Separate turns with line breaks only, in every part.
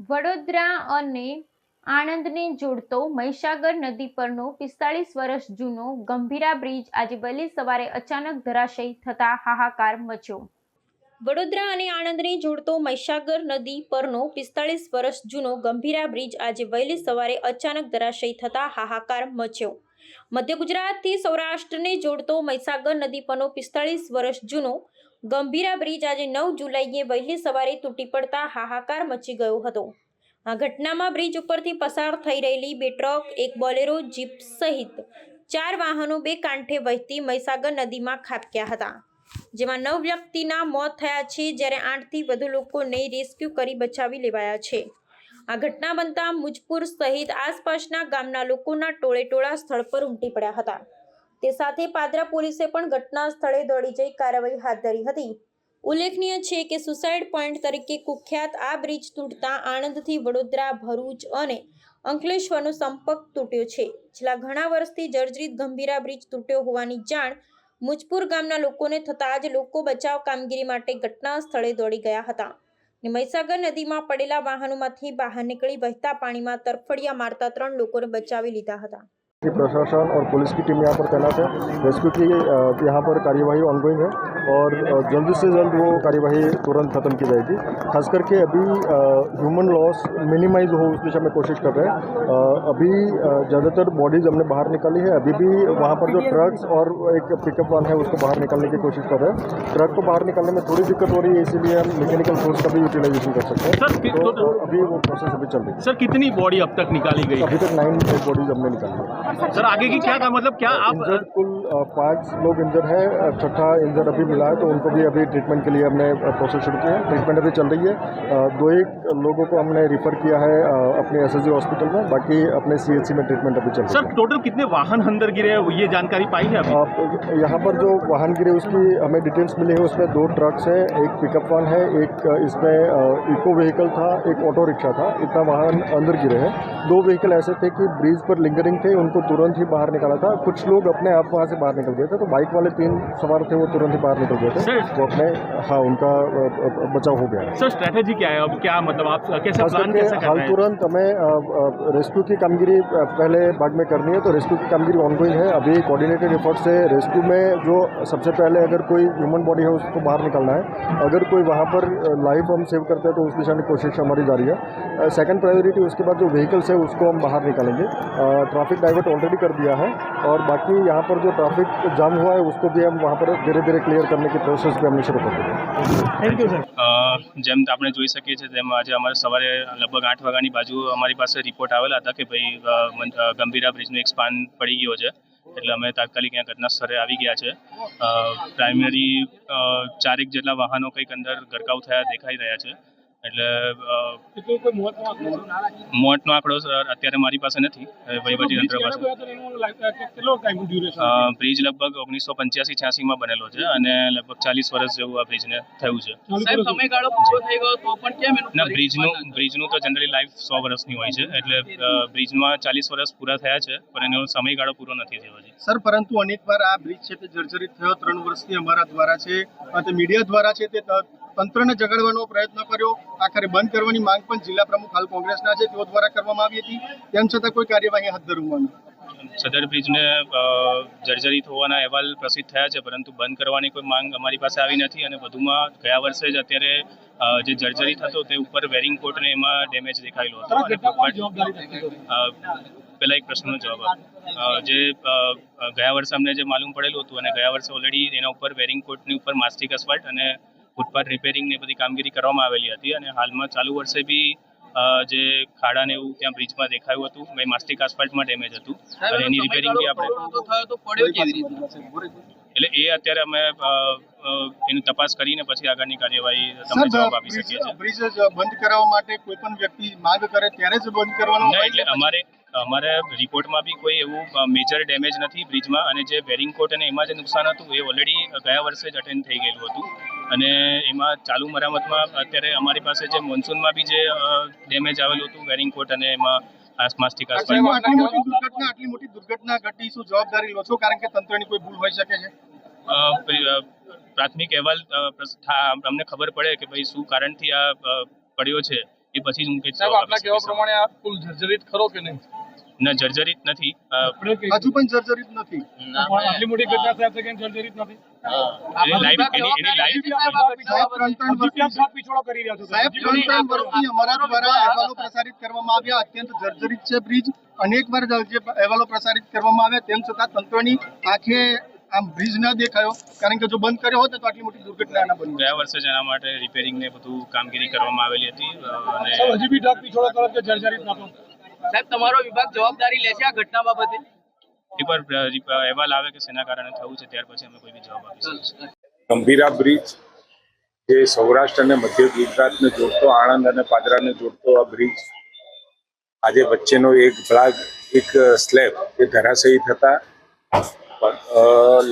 વડોદરા અને આણંદને જોડતો મહીસાગર નદી પરનો 45 વર્ષ જૂનો ગંભીરા બ્રિજ આજે વહેલી સવારે અચાનક ધરાશયી થતા હાહાકાર મચ્યો। વડોદરા અને આણંદને જોડતો મહીસાગર નદી પરનો 45 વર્ષ જૂનો ગંભીરા બ્રિજ આજે વહેલી સવારે અચાનક ધરાશયી થતા હાહાકાર મચ્યો। મધ્ય ગુજરાતથી સૌરાષ્ટ્રને જોડતો મહીસાગર નદી પરનો 45 વર્ષ જૂનો ગંભીરા બ્રિજ આજે 9 જુલાઈએ વહેલી સવારે તૂટી પડતા હાહાકાર મચી ગયો હતો। આ ઘટનામાં બ્રિજ ઉપરથી પસાર થઈ રહેલી 2 ટ્રક, એક બોલેરો જીપ સહિત 4 વાહનો બે કાંઠે વહેતી મહીસાગર નદીમાં ખાબક્યા હતા, જેમાં 9 વ્યક્તિના મોત થયા છે, જ્યારે 8થી વધુ લોકોને રેસ્ક્યુ કરી બચાવી લેવાયા છે। આ ઘટના બનતા મુજપુર સહિત આસપાસના ગામના લોકોના ટોળેટોળા સ્થળ પર ઉમટી પડ્યા હતા। તે સાથે પાદરા પોલીસે પણ ઘટના સ્થળે દોડી જઈ કાર્યવાહી હાથ ધરી હતી। ઉલ્લેખનીય છે કે સુસાઇડ પોઈન્ટ તરીકે કુખ્યાત આ બ્રિજ તૂટતા આણંદથી વડોદરા, ભરૂચ અને અંકલેશ્વરનો સંપર્ક તૂટ્યો છે। છેલ્લા ઘણા વર્ષથી જર્જરિત ગંભીરા બ્રિજ તૂટ્યો હોવાની જાણ મુજપુર ગામના લોકોને થતાં જ લોકો બચાવ કામગીરી માટે ઘટના સ્થળે દોડી ગયા હતા અને મહીસાગર નદીમાં પડેલા વાહનોમાંથી બહાર નીકળી વહેતા પાણીમાં તરફડિયા મારતા 3 લોકોને બચાવી લીધા હતા।
प्रशासन और पुलिस की टीम यहाँ पर तैनात है। रेस्क्यू की यहाँ पर कार्यवाही ऑनगोइंग है और जल्द से जल्द वो कार्यवाही तुरंत खत्म की जाएगी। खास करके अभी ह्यूमन लॉस मिनिमाइज हो उस दिशा में कोशिश कर रहे हैं। अभी ज़्यादातर बॉडीज हमने बाहर निकाली है। अभी भी वहाँ पर जो ट्रक्स और एक पिकअप वन है उसको बाहर निकालने की कोशिश कर रहे हैं। ट्रक को बाहर निकालने में थोड़ी दिक्कत हो रही है, इसीलिए हम मैकेनिकल फोर्स का भी यूटिलाइजेशन कर सकते हैं। सर, तो अभी वो प्रोसेस अभी चल रही है।
सर, कितनी बॉडी अब तक निकाली गई?
अभी तक 9 डेड बॉडीज हमने निकाली है।
सर, आगे की क्या था, मतलब क्या आप
इंजर्ड कुल 5 लोग इंजर्ड है, छठा इंजर्ड अभी मिला है, तो उनको भी अभी ट्रीटमेंट के लिए हमने प्रोसेस शुरू किया है। ट्रीटमेंट अभी चल रही है। 2-1 लोगों को हमने रिफ़र किया है अपने एसएसजी हॉस्पिटल में, बाकी अपने सीएचसी में ट्रीटमेंट अभी चल रही है।
सर, टोटल कितने वाहन अंदर गिरे हैं, ये जानकारी पाई है अभी?
यहाँ पर जो वाहन गिरे उसकी हमें डिटेल्स मिली है। उसमें 2 ट्रक्स हैं, एक पिकअप वन है, एक इसमें इको व्हीकल था, एक ऑटो रिक्शा था। इतना वाहन अंदर गिरे हैं। 2 व्हीकल ऐसे थे कि ब्रिज पर लिंगरिंग थे, उनको तुरंत ही बाहर निकाला था। कुछ लोग अपने आप वहाँ से बाहर निकल गए थे, तो बाइक वाले 3 सवार थे वो तुरंत ही बाहर निकल गए थे। वो अपने उनका बचाव हो गया।
सर, स्ट्रैटेजी क्या है अब, क्या मतलब आप कैसे प्लान कैसे कर रहे हैं?
तुरंत हमें रेस्क्यू की कामगिरी पहले भाग में करनी है, तो रेस्क्यू की कामगिरी ऑनगोइंग है। अभी कोऑर्डिनेटेड एफर्ट से रेस्क्यू में जो सबसे पहले अगर कोई ह्यूमन बॉडी है उसको बाहर निकालना है। अगर कोई वहाँ पर लाइफ हम सेव करते हैं तो उस दिशा में कोशिश हमारी जारी है। सेकंड प्रायोरिटी उसके बाद जो व्हीकल्स है उसको हम बाहर निकालेंगे। ट्रैफिक डाइवर्ट ऑलरेडी कर दिया है और बाकी यहाँ पर जो ट्रैफिक जाम हुआ है उसको भी हम वहाँ पर धीरे धीरे क्लियर करने की प्रोसेस भी हमने शुरू कर दी है।
Thank you sir.
જેમ આપણે જોઈ શકીએ છીએ તેમ આજે અમારે સવારે લગભગ 8 વાગ્યાની બાજુ અમારી પાસે રિપોર્ટ આવેલા હતા કે ભાઈ ગંભીરા બ્રિજનું એક સ્પાન પડી ગયો છે, એટલે અમે તાત્કાલિક ત્યાં ઘટના સ્થળે આવી ગયા છે। પ્રાઇમરી 4 જેટલા વાહનો કંઈક અંદર ગરકાવ થયા દેખાઈ રહ્યા છે, એટલે મોતનો આંકડો અત્યારે મારી પાસે નથી, વહીવટી તંત્ર પાસે। બ્રિજ લગભગ 1985-86 માં બનેલો છે અને લગભગ 40 વર્ષ જેવું આ બ્રિજને થયું છે। ના, બ્રિજનું તો જનરલી લાઈફ 100 વર્ષની હોય છે, એટલે બ્રિજમાં 40 વર્ષ પૂરા થયા છે, પણ એનો સમયગાળો પૂરો નથી થયો હજી।
સર, પરંતુ અનેકવાર આ બ્રિજ છે તે જર્જરિત થયો। 3 વર્ષથી અમારા દ્વારા છે તે મીડિયા દ્વારા છે તે તંત્રને જગાડવાનો પ્રયત્ન કર્યો। આખરે બંધ કરવાની માંગ પણ જિલ્લા પ્રમુખ હાલ કોંગ્રેસના છે તેઓ દ્વારા કરવામાં આવી હતી, તેમ છતાં કોઈ કાર્યવાહી હાથ ધરવામાં
સદર બ્રિજને જર્જરિત હોવાના અહેવાલ પ્રસિદ્ધ થયા છે, પરંતુ બંધ કરવાની કોઈ માંગ અમારી પાસે આવી નથી। અને વધુમાં ગયા વર્ષે જ અત્યારે જે જર્જરિત હતો તે ઉપર વેરિંગ કોટને એમાં ડેમેજ દેખાયેલો હતો। પહેલા એક પ્રશ્નનો જવાબ આપો। જે ગયા વર્ષે અમને જે માલુમ પડેલું હતું અને ગયા વર્ષે ઓલરેડી એના ઉપર વેરિંગ કોટની ઉપર માસ્ટિક અસ્ફાલ્ટ અને ફૂટપાથ રિપેરિંગની બધી કામગીરી કરવામાં આવેલી હતી, અને હાલમાં ચાલુ વર્ષે બી જે ખાડા ને એવું ત્યાં બ્રિજમાં દેખાયું હતું, માસ્ટિક આસ્ફાલ્ટમાં ડેમેજ હતું અને એની રિપેરિંગ બી આપણે એટલે એ અત્યારે અમે એની તપાસ કરીને પછી આગળની કાર્યવાહી તમને જવાબ આપી શકીએ છીએ।
બ્રિજ બંધ કરાવવા માટે કોઈ પણ વ્યક્તિ માંગ કરે ત્યારે જ બંધ કરવાનો?
એટલે અમારે રિપોર્ટમાં બી કોઈ એવું મેજર ડેમેજ નથી બ્રિજમાં, અને જે વેરિંગ કોટ અને એમાં જે નુકસાન હતું એ ઓલરેડી ગયા વર્ષે જ અટેન્ડ થઈ ગયેલું હતું, અને એમાં ચાલુ મરામતમાં અત્યારે અમારી પાસે જે મોન્સૂનમાં બી જે ડેમેજ આવેલું હતું વેરિંગ કોટ અને એમાં માસ્ટિક
આટલી મોટી દુર્ઘટના ઘટી, શું જવાબદારી લો છો? કારણ કે તંત્રની કોઈ ભૂલ હોઈ શકે છે।
પ્રાથમિક અહેવાલ અમને ખબર પડે કે ભાઈ શું કારણથી આ પડ્યો છે એ પછી જ હું કંઈક
સાહેબ
જવાબ
આપના
આપી
કહેવા
શકીશ.
પ્રમાણે આ પુલ જર્જરિત ખરો કે નહીં?
ના, જર્જરિત નથી.
હજુ પણ જર્જરિત નથી.
આટલી મોટી ઘટના સાહેબ છે કે જર્જરિત નથી?
એની લાઈવ
સાહેબ ત્રણ વર્ષથી અમારા દ્વારા અહેવાલો પ્રસારિત કરવામાં આવ્યા. અત્યંત જર્જરિત છે બ્રિજ. અનેકવાર જે અહેવાલો પ્રસારિત કરવામાં આવ્યા તેમ છતાં તંત્રની આંખે આમ બ્રિજ ન દેખાયો, કારણ કે જો બંધ કર્યો હોત તો આટલી મોટી દુર્ઘટના ના બની.
ગયા વર્ષે જ એના માટે રિપેરિંગ ને બધું કામગીરી કરવામાં આવેલી હતી અને
સાહેબ હજી બી ઢાક પીછોડો કરો કે જર્જરિત નતો?
સાહેબ તમારો વિભાગ જવાબદારી લેશે આ ઘટના બાબતે?
એકવાર અહેવાલ આવે કે શેના કારણે થયું છે ત્યાર પછી અમે કોઈ બી જવાબ આપીશું.
ગંભીરા બ્રિજ જે સૌરાષ્ટ્ર અને મધ્ય ગુજરાતને જોડતો, આણંદ અને પાદરાને જોડતો આ બ્રિજ આજે વચ્ચેનો એક ભાગ, એક સ્લેબ એ ધરાશયી થતા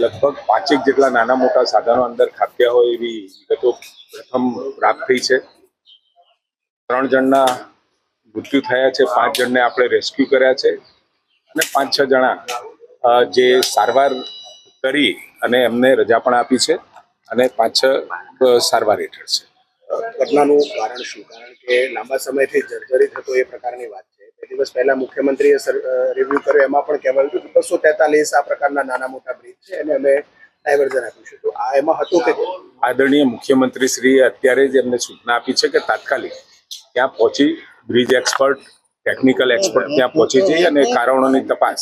લગભગ 5 જેટલા નાના મોટા સાધનો અંદર ખાબક્યા હોય એવી વિગતો પ્રથમ પ્રાપ્ત થઈ છે. 3 જણના મૃત્યુ થયા છે, 5 જણને આપણે રેસ્ક્યુ કર્યા છે અને 5-6 જણા જે સારવાર કરી અને એમને રજા પણ આપી છે અને 5-6 સારવાર હેઠળ છે.
ઘટનાનું કારણ શું? કારણ કે લાંબા સમયથી જર્જરિત હતો એ પ્રકારની વાત છે. 2 દિવસ પહેલા મુખ્યમંત્રીએ રિવ્યુ કર્યો, એમાં પણ કહેવાયું હતું કે 243 આ પ્રકારના નાના મોટા બ્રિજ છે અને અમે ડાયવર્ઝન આપ્યું. તો આ એમાં હતું કે
આદરણીય મુખ્યમંત્રી શ્રીએ અત્યારે જ એમને સૂચના આપી છે કે તાત્કાલિક ત્યાં પહોંચી બ્રિજ એક્સપર્ટ, ટેકનિકલ એક્સપર્ટ ત્યાં પહોંચી જઈ અને કારણોની તપાસ,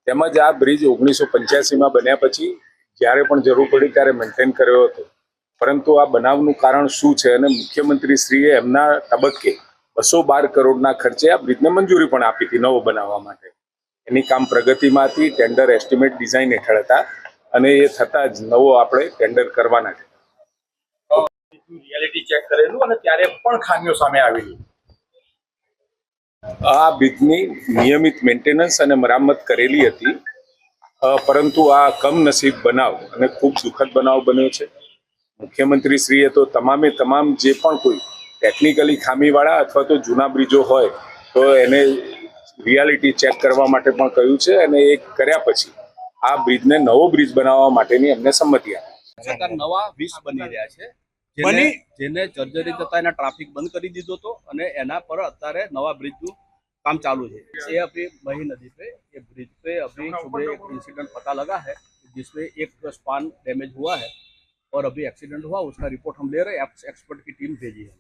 તેમજ આ બ્રિજ 1985માં બન્યા પછી જ્યારે પણ જરૂર પડી ત્યારે મેન્ટેન કર્યો હતો, પરંતુ આ બનાવનું કારણ શું છે અને મુખ્યમંત્રી શ્રીએ એમના તબક્કે 212 કરોડના ખર્ચે આ બ્રિજને મંજૂરી પણ આપી હતી નવો બનાવવા માટે. એની કામ પ્રગતિમાં હતી, ટેન્ડર એસ્ટિમેટ ડિઝાઇન હેઠળ હતા અને એ થતાં જ નવો આપણે ટેન્ડર કરવાના છે.
રિયાલિટી ચેક કરેલું અને ત્યારે પણ ખામીઓ સામે આવેલી.
આ બ્રિજની નિયમિત મેન્ટેનન્સ અને મરામત કરેલી હતી, પરંતુ આ કમનસીબ બનાવ અને ખૂબ દુઃખદ બનાવ બન્યો છે. મુખ્યમંત્રી શ્રીએ તો તમામે તમામ જે પણ કોઈ ટેકનિકલી ખામીવાળા અથવા તો જૂના બ્રિજો હોય તો એને રિયાલિટી ચેક કરવા માટે પણ કહ્યું છે અને એ કર્યા પછી આ બ્રિજને નવો બ્રિજ બનાવવા માટેની એમને સંમતિ આપી.
નવા 20 બની રહ્યા છે, જેને જર્જરિત હતા એના ટ્રાફિક બંધ કરી દીધો હતો અને એના પર અત્યારે નવા બ્રિજનું काम चालू है. ये अभी मही नदी पे ये ब्रिज पे अभी सुबह एक इंसिडेंट पता लगा है जिसमें एक स्पान डैमेज हुआ है और अभी एक्सीडेंट हुआ, उसका रिपोर्ट हम ले रहे हैं, एक्सपर्ट की टीम भेजी है.